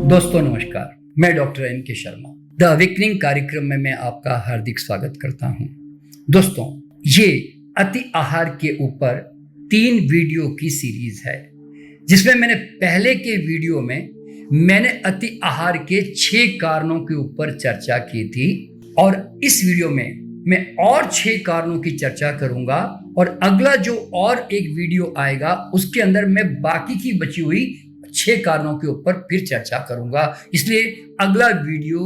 दोस्तों नमस्कार, मैं doctor NK. Sharma the awakening कार्यक्रम में मैं आपका हार्दिक स्वागत करता हूं। दोस्तों, ये अति आहार के ऊपर 3 वीडियो की सीरीज है, जिसमें मैंने पहले के वीडियो में मैंने अति आहार के 6 कारणों के ऊपर चर्चा की थी और इस वीडियो में मैं और 6 कारणों की चर्चा करूंगा और अगला जो और एक वीडियो आएगा उसके अंदर मैं बाकी की बची हुई 6 कारणों के ऊपर फिर चर्चा करूंगा। इसलिए अगला वीडियो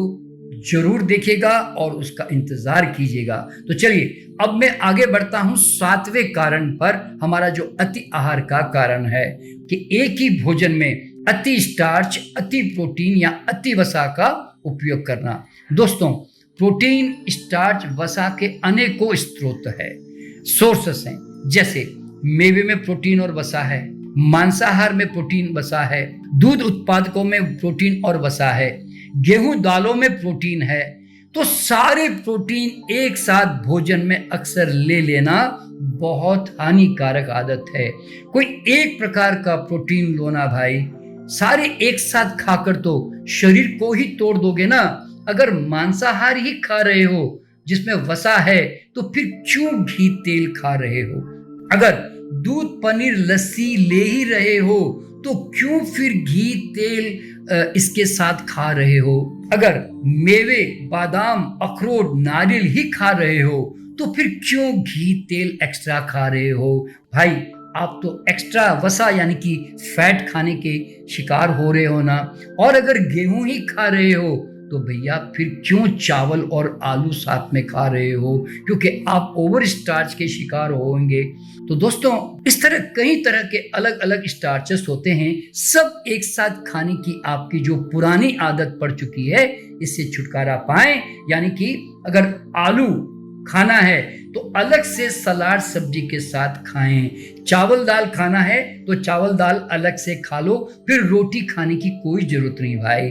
जरूर देखिएगा और उसका इंतजार कीजिएगा। तो चलिए अब मैं आगे बढ़ता हूं 7वें कारण पर। हमारा जो अति आहार का कारण है कि एक ही भोजन में अति स्टार्च, अति प्रोटीन या अति वसा का उपयोग करना। दोस्तों, प्रोटीन, स्टार्च, वसा के अनेकों स्रोत है, सोर्सेस हैं। जैसे मेवे में प्रोटीन और वसा है, मांसाहार में प्रोटीन वसा है, दूध उत्पादकों में प्रोटीन और वसा है, गेहूं दालों में प्रोटीन है। तो सारे प्रोटीन एक साथ भोजन में अक्सर ले लेना बहुत हानिकारक आदत है। कोई एक प्रकार का प्रोटीन लो ना भाई, सारे एक साथ खाकर तो शरीर को ही तोड़ दोगे ना। अगर मांसाहार ही खा रहे हो जिसमें वसा है तो फिर क्यों घी तेल खा रहे हो? अगर दूध, पनीर, लस्सी ले ही रहे हो तो क्यों फिर घी तेल इसके साथ खा रहे हो? अगर मेवे, बादाम, अखरोट, नारियल ही खा रहे हो तो फिर क्यों घी तेल एक्स्ट्रा खा रहे हो? भाई, आप तो एक्स्ट्रा वसा यानी कि फैट खाने के शिकार हो रहे हो ना। और अगर गेहूं ही खा रहे हो तो भैया फिर क्यों चावल और आलू साथ में खा रहे हो? क्योंकि आप ओवर स्टार्च के शिकार होंगे। तो दोस्तों, इस तरह कई तरह के अलग अलग स्टार्चेस होते हैं। सब एक साथ खाने की आपकी जो पुरानी आदत पड़ चुकी है, इससे छुटकारा पाएं। यानी कि अगर आलू खाना है तो अलग से सलाद सब्जी के साथ खाएं। चावल दाल खाना है तो चावल दाल अलग से खा लो, फिर रोटी खाने की कोई जरूरत नहीं भाई।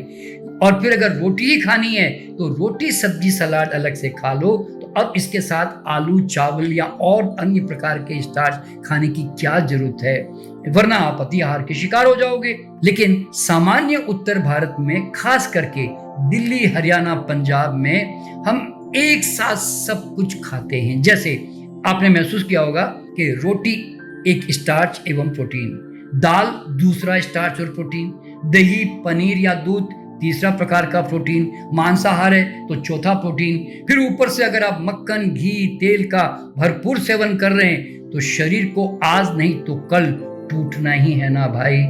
और फिर अगर रोटी ही खानी है तो रोटी, सब्जी, सलाद अलग से खा लो। तो अब इसके साथ आलू, चावल या और अन्य प्रकार के स्टार्च खाने की क्या जरूरत है? वरना आप अति आहार के शिकार हो जाओगे। लेकिन सामान्य उत्तर भारत में, खास करके दिल्ली, हरियाणा, पंजाब में हम एक साथ सब कुछ खाते हैं। जैसे आपने महसूस किया होगा कि रोटी एक स्टार्च एवं प्रोटीन, दाल दूसरा स्टार्च और प्रोटीन, दही, पनीर या दूध तीसरा प्रकार का प्रोटीन, मांसाहार है तो चौथा प्रोटीन। फिर ऊपर से अगर आप मक्खन, घी, तेल का भरपूर सेवन कर रहे हैं तो शरीर को आज नहीं तो कल टूटना ही है ना भाई।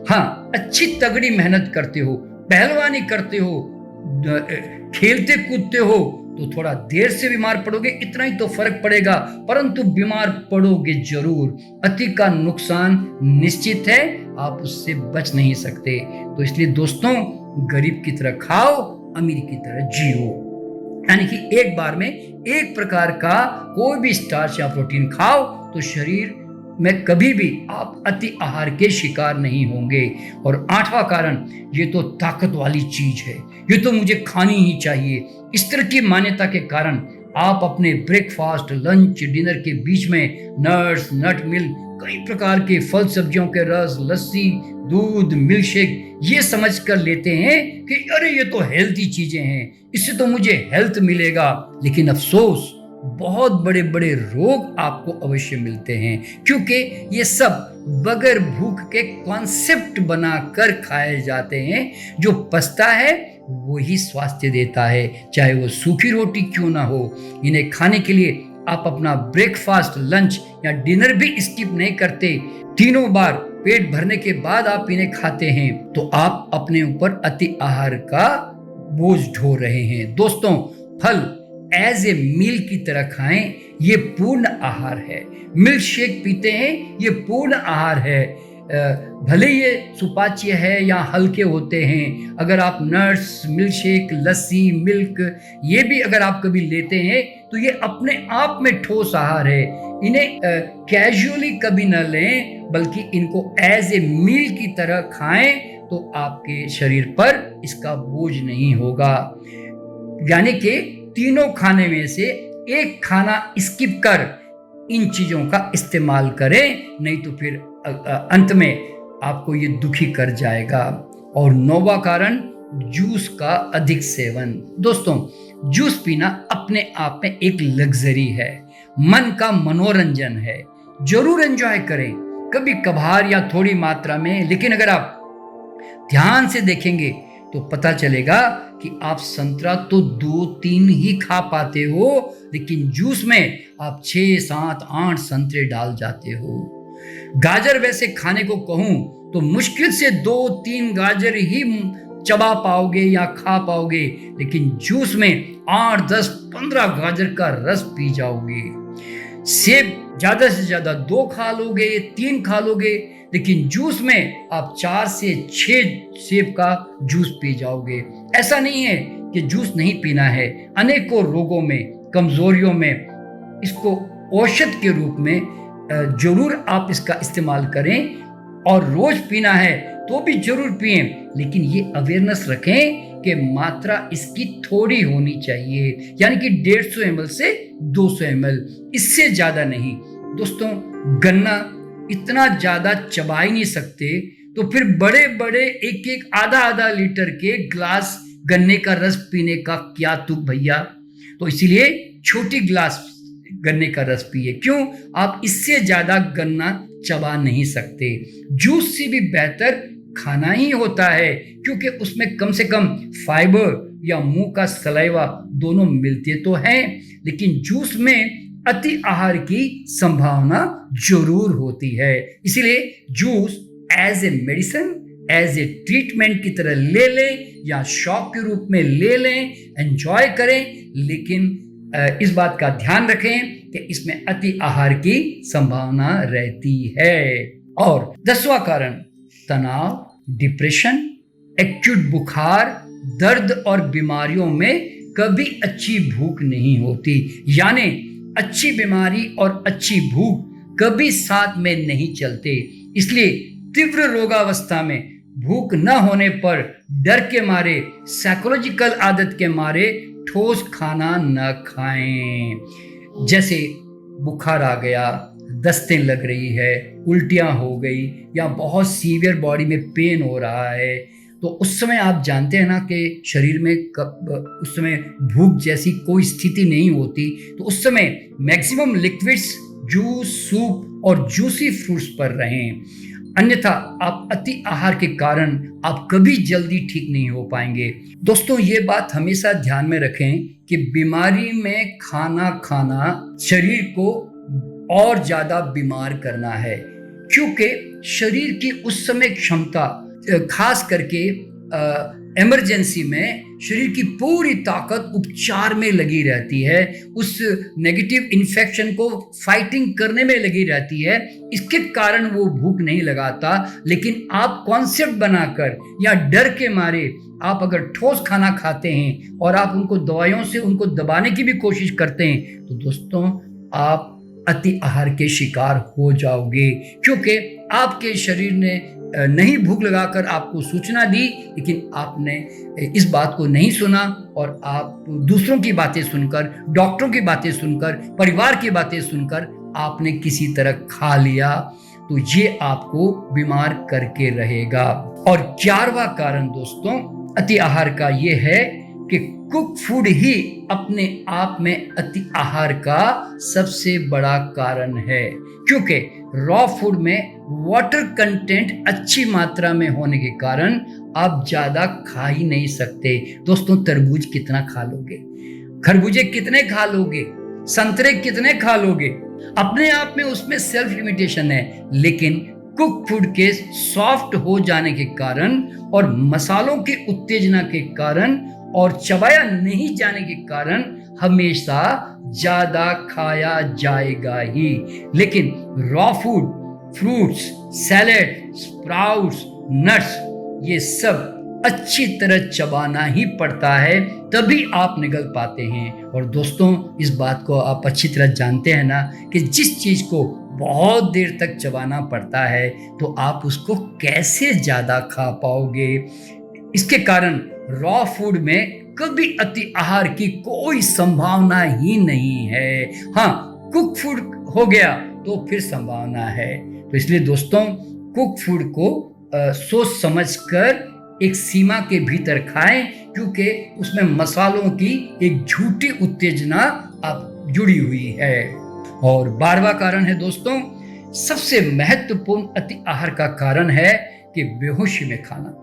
हाँ, अच्छी तगड़ी मेहनत करते हो, पहलवानी करते हो, खेलते कूदते हो तो थोड़ा देर से बीमार पड़ोगे, इतना ही तो फर्क पड़ेगा, परंतु बीमार पड़ोगे जरूर। अति का नुकसान निश्चित है, आप उससे बच नहीं सकते। तो इसलिए दोस्तों, गरीब की तरह खाओ, अमीर की तरह जियो। यानी कि एक बार में एक प्रकार का कोई भी स्टार्च या प्रोटीन खाओ तो शरीर में कभी भी आप अति आहार के शिकार नहीं होंगे। और 8वां कारण, ये तो ताकत वाली चीज है, ये तो मुझे खानी ही चाहिए, इस तरह की मान्यता के कारण आप अपने ब्रेकफास्ट, लंच, डिनर के बीच में नट्स, नट मिल्क, कई प्रकार के फल सब्जियों के रस, लस्सी, दूध, मिल्क शेक ये समझ कर लेते हैं कि अरे ये तो हेल्थी चीजें हैं, इससे तो मुझे हेल्थ मिलेगा। लेकिन अफसोस, बहुत बड़े बड़े रोग आपको अवश्य मिलते हैं, क्योंकि ये सब बगैर भूख के कॉन्सेप्ट बनाकर खाए जाते हैं। जो पचता है वही स्वास्थ्य देता है, चाहे वो सूखी रोटी क्यों ना हो। इन्हें खाने के लिए आप अपना ब्रेकफास्ट, लंच या डिनर भी स्किप नहीं करते, तीनों बार पेट भरने के बाद आप इन्हें खाते हैं, तो आप अपने ऊपर अति आहार का बोझ ढो रहे हैं। दोस्तों, फल एज ए मील की तरह खाएं, ये पूर्ण आहार है। मिल्क शेक पीते हैं, ये पूर्ण आहार है। भले ये सुपाच्य है या हल्के होते हैं। अगर आप नट्स, मिल्क शेक, लस्सी, मिल्क ये भी अगर आप कभी लेते हैं तो ये अपने आप में ठोस आहार है। इन्हें कैजुअली कभी न लें, बल्कि इनको एज ए मील की तरह खाएं तो आपके शरीर पर इसका बोझ नहीं होगा। यानी कि तीनों खाने में से एक खाना स्किप कर इन चीजों का इस्तेमाल करें, नहीं तो फिर अंत में आपको ये दुखी कर जाएगा। और 9वां कारण, जूस का अधिक सेवन। दोस्तों, जूस पीना अपने आप में एक लग्जरी है, मन का मनोरंजन है। जरूर एंजॉय करें, कभी कभार या थोड़ी मात्रा में, लेकिन अगर आप ध्यान से देखेंगे तो पता चलेगा कि आप संतरा तो 2-3 ही खा पाते हो, लेकिन जूस में आप 6, 7, 8 संतरे डाल जाते हो। गाजर वैसे खाने को कहूं तो मुश्किल से 2-3 गाजर ही चबा पाओगे या खा पाओगे, लेकिन जूस में 8, 10, 15 गाजर का रस पी जाओगे। सेब ज्यादा से ज्यादा 2 खा लोगे, 3 खा लोगे, लेकिन जूस में आप 4 से 6 सेब का जूस पी जाओगे। ऐसा नहीं है कि जूस नहीं पीना है, अनेकों रोगों में, कमजोरियों में इसको औषध के रूप में जरूर आप इसका इस्तेमाल करें, और रोज पीना है तो भी जरूर पिएं, लेकिन ये अवेयरनेस रखें कि मात्रा इसकी थोड़ी होनी चाहिए, यानी कि 150 ml से 200 ml, इससे ज्यादा नहीं। दोस्तों, गन्ना इतना ज्यादा चबा ही नहीं सकते, तो फिर बड़े बड़े एक आधा लीटर के ग्लास गन्ने का रस पीने का क्या तुक भैया। तो इसीलिए छोटी ग्लास गन्ने का रस पिए। क्यों? आप इससे ज्यादा गन्ना चबा नहीं सकते। जूस से भी बेहतर खाना ही होता है, क्योंकि उसमें कम से कम फाइबर या मुंह का सलाइवा दोनों मिलते तो हैं, लेकिन जूस में अति आहार की संभावना जरूर होती है। इसलिए juice as a medicine, as a treatment की तरह ले लें या शौक के रूप में ले लें, एंजॉय करें, लेकिन इस बात का ध्यान रखें कि इसमें अति आहार की संभावना रहती है। और 10वां कारण, तनाव, डिप्रेशन, एक्यूट बुखार, दर्द और बीमारियों में कभी अच्छी भूख नहीं होती, यानी अच्छी बीमारी और अच्छी भूख कभी साथ में नहीं चलते। इसलिए तीव्र रोगावस्था में भूख न होने पर डर के मारे, साइकोलॉजिकल आदत के मारे ठोस खाना न खाएं। जैसे बुखार आ गया, दस्तें लग रही है, उल्टियां हो गई, या बहुत सीवियर बॉडी में पेन हो रहा है, तो उस समय आप जानते हैं ना कि शरीर में उस समय भूख जैसी कोई स्थिति नहीं होती, तो उस समय मैक्सिमम लिक्विड्स, जूस, सूप और जूसी फ्रूट्स पर रहें। अन्यथा आप अति आहार के कारण आप कभी जल्दी ठीक नहीं हो पाएंगे। दोस्तों, ये बात हमेशा ध्यान में रखें कि बीमारी में खाना शरीर को और ज्यादा बीमार करना है, क्योंकि शरीर की उस समय क्षमता, खास करके इमरजेंसी में शरीर की पूरी ताकत उपचार में लगी रहती है, उस नेगेटिव इन्फेक्शन को फाइटिंग करने में लगी रहती है। इसके कारण वो भूख नहीं लगाता, लेकिन आप कॉन्सेप्ट बनाकर या डर के मारे आप अगर ठोस खाना खाते हैं और आप उनको दवाइयों से उनको दबाने की भी कोशिश करते हैं, तो दोस्तों आप अति आहार के शिकार हो जाओगे, क्योंकि आपके शरीर ने नहीं भूख लगाकर आपको सूचना दी, लेकिन आपने इस बात को नहीं सुना और आप दूसरों की बातें सुनकर, डॉक्टरों की बातें सुनकर, परिवार की बातें सुनकर आपने किसी तरह खा लिया, तो ये आपको बीमार करके रहेगा। और 11वां कारण दोस्तों अति आहार का ये है कि कुक फूड ही अपने आप में अति आहार का सबसे बड़ा कारण है, क्योंकि रॉ फूड में वाटर कंटेंट अच्छी मात्रा में होने के कारण आप ज्यादा खा ही नहीं सकते। दोस्तों, तरबूज कितना खा लोगे, खरबूजे कितने खा लोगे, संतरे कितने खा लोगे, अपने आप में उसमें सेल्फ लिमिटेशन है, लेकिन कुक फूड के सॉफ्ट हो जाने के कारण और मसालों की उत्तेजना के कारण और चबाया नहीं जाने के कारण हमेशा ज्यादा खाया जाएगा ही। लेकिन raw food, fruits, salad, sprouts, nuts, ये सब अच्छी तरह चबाना ही पड़ता है, तभी आप निगल पाते हैं। और दोस्तों, इस बात को आप अच्छी तरह जानते हैं ना कि जिस चीज को बहुत देर तक चबाना पड़ता है, तो आप उसको कैसे ज्यादा खा पाओगे। इसके कारण रॉ फूड में कभी अति आहार की कोई संभावना ही नहीं है। हाँ, कुक फूड हो गया तो फिर संभावना है। तो इसलिए दोस्तों, कुक फूड को सोच समझकर एक सीमा के भीतर खाएं, क्योंकि उसमें मसालों की एक झूठी उत्तेजना आप जुड़ी हुई है। और 12वां कारण है दोस्तों, सबसे महत्वपूर्ण अति आहार का कारण है कि बेहोशी में खाना।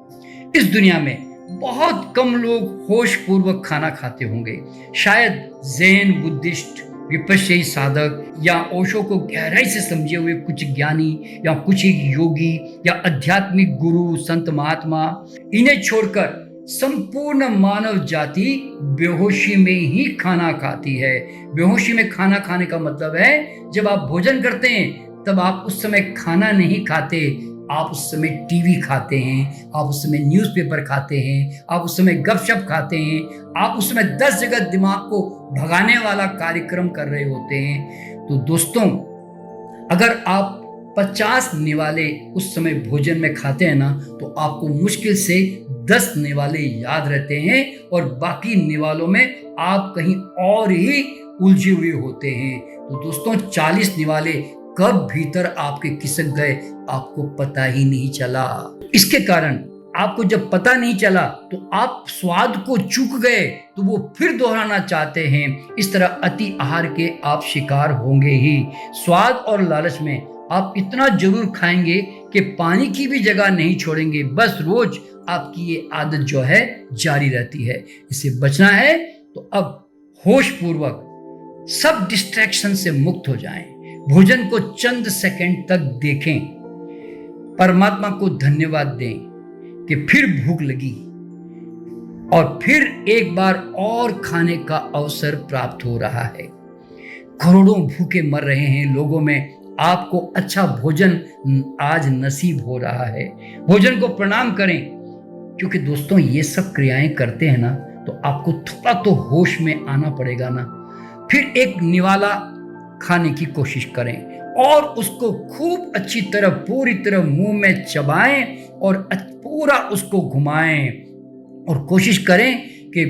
इस दुनिया में बहुत कम लोग होश पूर्वक खाना खाते होंगे। शायद जैन, बुद्धिस्ट, विपश्यी साधक या ओशो को गहराई से समझे हुए कुछ ज्ञानी या कुछ योगी या आध्यात्मिक गुरु, संत, महात्मा, इन्हें छोड़कर संपूर्ण मानव जाति बेहोशी में ही खाना खाती है। बेहोशी में खाना खाने का मतलब है जब आप भोजन करते हैं तब आप उस समय खाना नहीं खाते, आप उस समय टीवी खाते हैं, आप उस समय न्यूज़पेपर खाते हैं, आप उस समय गपशप खाते हैं, आप उस समय 10 जगह दिमाग को भगाने वाला कार्यक्रम कर रहे होते हैं। तो दोस्तों, अगर आप 50 निवाले उस समय भोजन में खाते हैं ना, तो आपको मुश्किल से 10 निवाले याद रहते हैं और बाकी निवालों में आप कहीं और ही उलझे हुए होते हैं। तो दोस्तों, 40 निवाले कब भीतर आपके खिसक गए आपको पता ही नहीं चला। इसके कारण आपको जब पता नहीं चला तो आप स्वाद को चूक गए तो वो फिर दोहराना चाहते हैं। इस तरह अति आहार के आप शिकार होंगे ही। स्वाद और लालच में आप इतना जरूर खाएंगे कि पानी की भी जगह नहीं छोड़ेंगे। बस रोज आपकी ये आदत जो है जारी रहती है। इसे बचना है तो अब होश पूर्वक सब डिस्ट्रैक्शन से मुक्त हो जाएं। भोजन को चंद सेकंड तक देखें, परमात्मा को धन्यवाद दें कि फिर भूख लगी और फिर एक बार और खाने का अवसर प्राप्त हो रहा है। करोड़ों भूखे मर रहे हैं लोगों में, आपको अच्छा भोजन आज नसीब हो रहा है। भोजन को प्रणाम करें, क्योंकि दोस्तों ये सब क्रियाएं करते हैं ना तो आपको थोड़ा तो होश में आना पड़ेगा ना। फिर एक निवाला खाने की कोशिश करें और उसको खूब अच्छी तरह पूरी तरह मुंह में चबाएं और पूरा उसको घुमाएं और कोशिश करें कि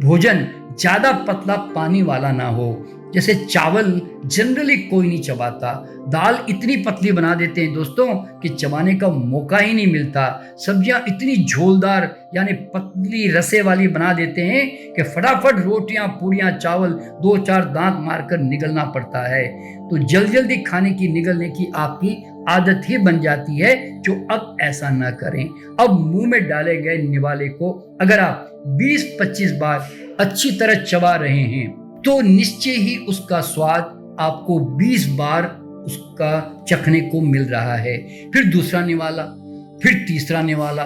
भोजन ज़्यादा पतला पानी वाला ना हो। जैसे चावल जनरली कोई नहीं चबाता, दाल इतनी पतली बना देते हैं दोस्तों कि चबाने का मौका ही नहीं मिलता। सब्जियां इतनी झोलदार यानी पतली रसे वाली बना देते हैं कि फटाफट रोटियां, पूड़ियां, चावल 2-4 दांत मारकर निगलना पड़ता है। तो जल्दी जल्दी खाने की निगलने की आपकी आदत ही बन जाती है, जो अब ऐसा ना करें। अब मुंह में डाले गए निवाले को अगर आप 20-25 बार अच्छी तरह चबा रहे हैं तो निश्चय ही उसका स्वाद आपको 20 बार उसका चखने को मिल रहा है। फिर दूसरा निवाला, फिर तीसरा निवाला।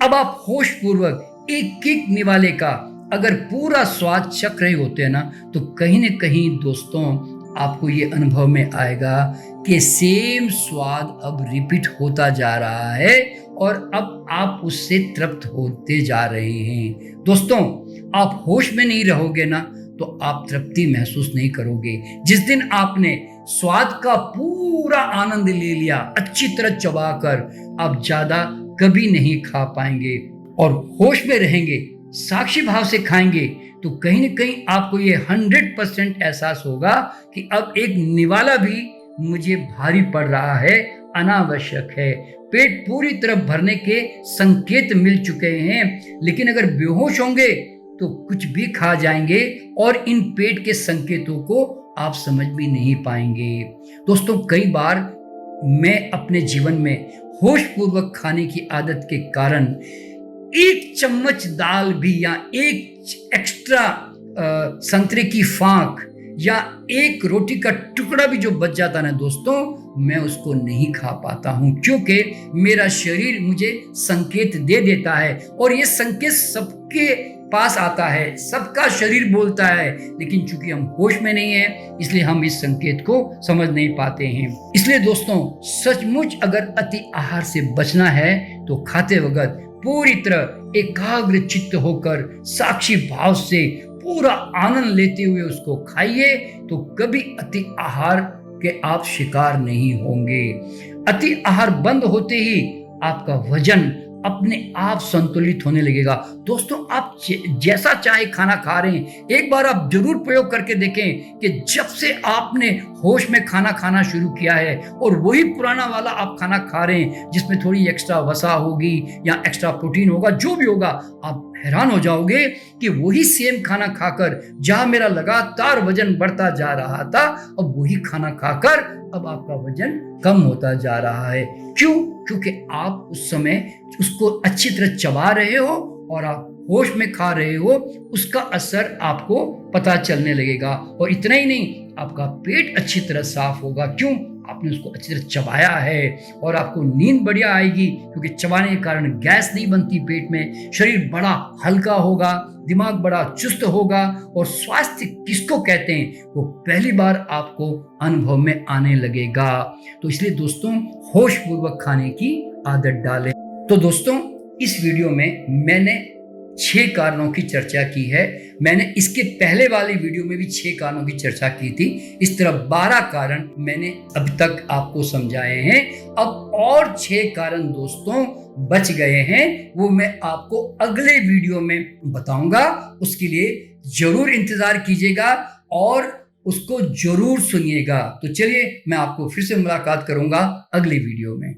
अब आप होश पूर्वक एक एक निवाले का अगर पूरा स्वाद चख रहे होते हैं ना तो कहीं न कहीं दोस्तों आपको ये अनुभव में आएगा कि सेम स्वाद अब रिपीट होता जा रहा है और अब आप उससे तृप्त होते जा रहे हैं। दोस्तों, आप होश में नहीं रहोगे ना तो आप तृप्ति महसूस नहीं करोगे। जिस दिन आपने स्वाद का पूरा आनंद ले लिया अच्छी तरह चबाकर, आप ज्यादा कभी नहीं खा पाएंगे और होश में रहेंगे, साक्षी भाव से खाएंगे तो कहीं न कहीं आपको ये 100% एहसास होगा कि अब एक निवाला भी मुझे भारी पड़ रहा है, अनावश्यक है। पेट पूरी तरह भरने के संकेत मिल चुके हैं, लेकिन अगर बेहोश होंगे तो कुछ भी खा जाएंगे और इन पेट के संकेतों को आप समझ भी नहीं पाएंगे। दोस्तों, कई बार मैं अपने जीवन में होश पूर्वक खाने की आदत के कारण 1 चम्मच दाल भी या 1 एक्स्ट्रा संतरे की फांक या 1 रोटी का टुकड़ा भी जो बच जाता ना दोस्तों, मैं उसको नहीं खा पाता हूं, क्योंकि मेरा शरीर मुझे संकेत दे देता है और ये संकेत सबके पास आता है, सबका शरीर बोलता है, लेकिन चूंकि हम होश में नहीं हैं इसलिए हम इस संकेत को समझ नहीं पाते हैं। इसलिए दोस्तों, सचमुच अगर अति आहार से बचना है तो खाते वक्त पूरी तरह एकाग्र चित्त होकर साक्षी भाव से पूरा आनंद लेते हुए उसको खाइए, तो कभी अति आहार के आप शिकार नहीं होंगे। अति आहार बंद होते ही आपका वजन अपने आप संतुलित होने लगेगा। दोस्तों, आप जैसा चाहे खाना खा रहे हैं, एक बार आप जरूर प्रयोग करके देखें कि जब से आपने होश में खाना खाना शुरू किया है और वही पुराना वाला आप खाना खा रहे हैं जिसमें थोड़ी एक्स्ट्रा वसा होगी या एक्स्ट्रा प्रोटीन होगा, जो भी होगा, आप हैरान हो जाओगे कि वही सेम खाना खाकर जहां मेरा लगातार वजन बढ़ता जा रहा था, अब वही खाना खाकर अब आपका वजन कम होता जा रहा है। क्यों? क्योंकि आप उस समय उसको अच्छी तरह चबा रहे हो और आप होश में खा रहे हो, उसका असर आपको पता चलने लगेगा। और इतना ही नहीं, आपका पेट अच्छी तरह साफ होगा। क्यों? आपने उसको अच्छी तरह चबाया है। और आपको नींद बढ़िया आएगी क्योंकि चबाने के कारण गैस नहीं बनती पेट में। शरीर बड़ा हल्का होगा, दिमाग बड़ा चुस्त होगा। और स्वास्थ्य किसको कहते हैं, वो पहली बार आपको अनुभव में आने लगेगा। तो इसलिए दोस्तों, होश पूर्वक खाने की आदत डालें। तो दोस्तों, इस वीडियो में मैंने 6 कारणों की चर्चा की है। मैंने इसके पहले वाली वीडियो में भी 6 कारणों की चर्चा की थी। इस तरह 12 कारण मैंने अब तक आपको समझाए हैं। अब और 6 कारण दोस्तों बच गए हैं, वो मैं आपको अगले वीडियो में बताऊंगा। उसके लिए जरूर इंतजार कीजिएगा और उसको जरूर सुनिएगा। तो चलिए, मैं आपको फिर से मुलाकात करूंगा अगली वीडियो में।